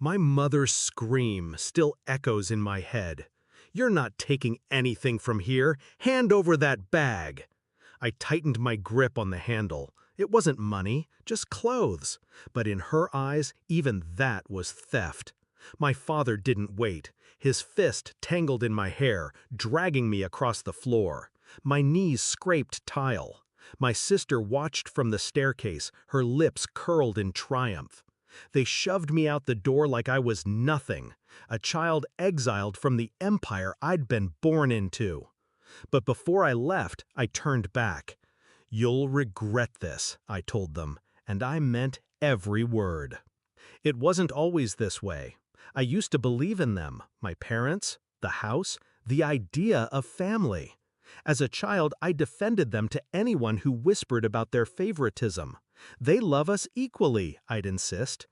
My mother's scream still echoes in my head. "You're not taking anything from here. Hand over that bag." I tightened my grip on the handle. It wasn't money, just clothes. But in her eyes, even that was theft. My father didn't wait. His fist tangled in my hair, dragging me across the floor. My knees scraped tile. My sister watched from the staircase, her lips curled in triumph. They shoved me out the door like I was nothing, a child exiled from the empire I'd been born into. But before I left, I turned back. "You'll regret this," I told them, and I meant every word. It wasn't always this way. I used to believe in them, my parents, the house, the idea of family. As a child, I defended them to anyone who whispered about their favoritism. "They love us equally," I'd insist.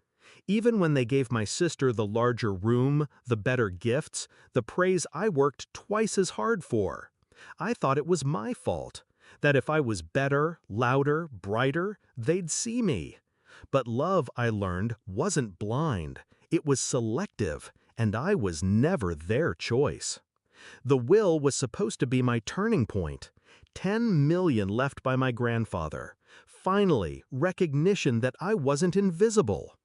Even when they gave my sister the larger room, the better gifts, the praise I worked twice as hard for. I thought it was my fault, that if I was better, louder, brighter, they'd see me. But love, I learned, wasn't blind. It was selective, and I was never their choice. The will was supposed to be my turning point. 10 million left by my grandfather. Finally, recognition that I wasn't invisible.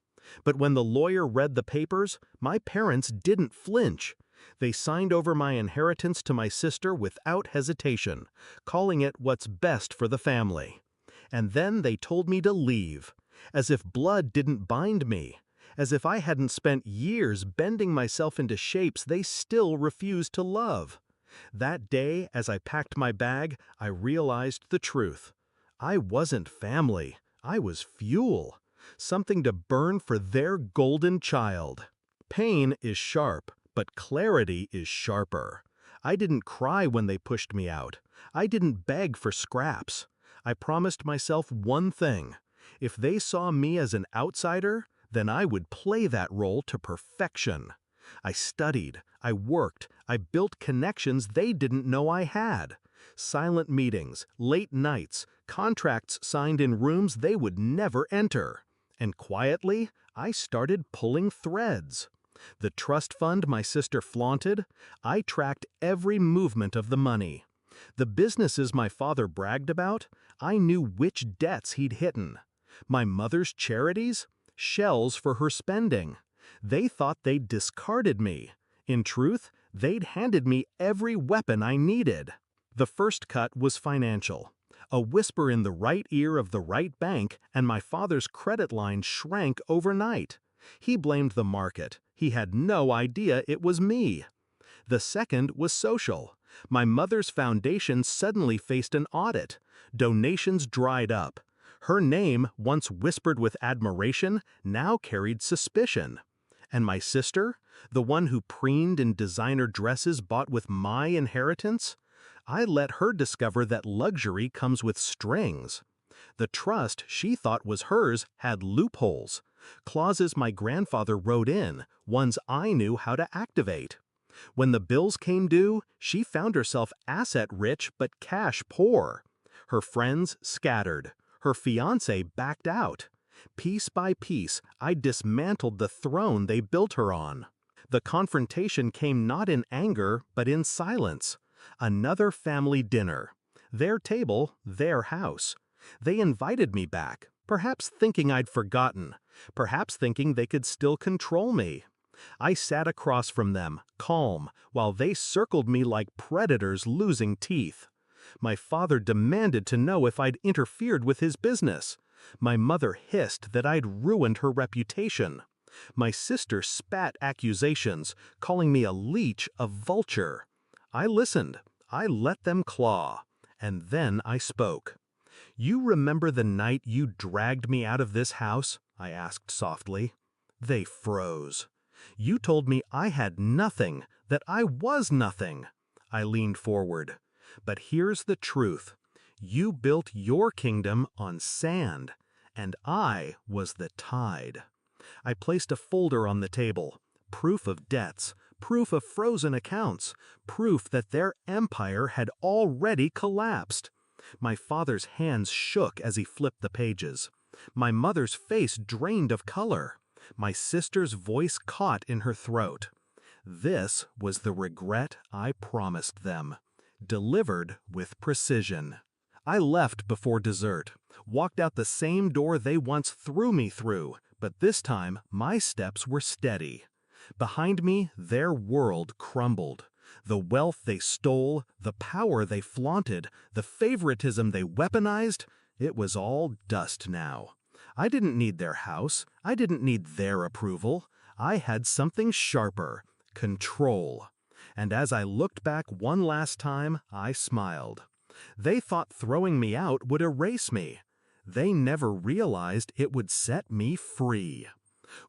But when the lawyer read the papers, my parents didn't flinch. They signed over my inheritance to my sister without hesitation, calling it what's best for the family. And then they told me to leave, as if blood didn't bind me, as if I hadn't spent years bending myself into shapes they still refused to love. That day, as I packed my bag, I realized the truth. I wasn't family. I was fuel. Something to burn for their golden child. Pain is sharp, but clarity is sharper. I didn't cry when they pushed me out. I didn't beg for scraps. I promised myself one thing. If they saw me as an outsider, then I would play that role to perfection. I studied, I worked, I built connections they didn't know I had. Silent meetings, late nights, contracts signed in rooms they would never enter. And quietly, I started pulling threads. The trust fund my sister flaunted, I tracked every movement of the money. The businesses my father bragged about, I knew which debts he'd hidden. My mother's charities? Shells for her spending. They thought they'd discarded me. In truth, they'd handed me every weapon I needed. The first cut was financial. A whisper in the right ear of the right bank, and my father's credit line shrank overnight. He blamed the market. He had no idea it was me. The second was social. My mother's foundation suddenly faced an audit. Donations dried up. Her name, once whispered with admiration, now carried suspicion. And my sister, the one who preened in designer dresses bought with my inheritance? I let her discover that luxury comes with strings. The trust she thought was hers had loopholes, clauses my grandfather wrote in, ones I knew how to activate. When the bills came due, she found herself asset-rich but cash-poor. Her friends scattered. Her fiancé backed out. Piece by piece, I dismantled the throne they built her on. The confrontation came not in anger, but in silence. Another family dinner. Their table, their house. They invited me back, perhaps thinking I'd forgotten, perhaps thinking they could still control me. I sat across from them, calm, while they circled me like predators losing teeth. My father demanded to know if I'd interfered with his business. My mother hissed that I'd ruined her reputation. My sister spat accusations, calling me a leech, a vulture. I listened. I let them claw. And then I spoke. "You remember the night you dragged me out of this house?" I asked softly. They froze. "You told me I had nothing, that I was nothing." I leaned forward. "But here's the truth. You built your kingdom on sand, and I was the tide." I placed a folder on the table. Proof of debts, proof of frozen accounts, proof that their empire had already collapsed. My father's hands shook as he flipped the pages. My mother's face drained of color. My sister's voice caught in her throat. This was the regret I promised them, delivered with precision. I left before dessert, walked out the same door they once threw me through, but this time my steps were steady. Behind me, their world crumbled. The wealth they stole, the power they flaunted, the favoritism they weaponized, it was all dust now. I didn't need their house. I didn't need their approval. I had something sharper: control. And as I looked back one last time, I smiled. They thought throwing me out would erase me. They never realized it would set me free.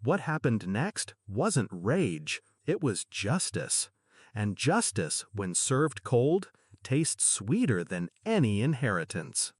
What happened next wasn't rage, it was justice. And justice, when served cold, tastes sweeter than any inheritance.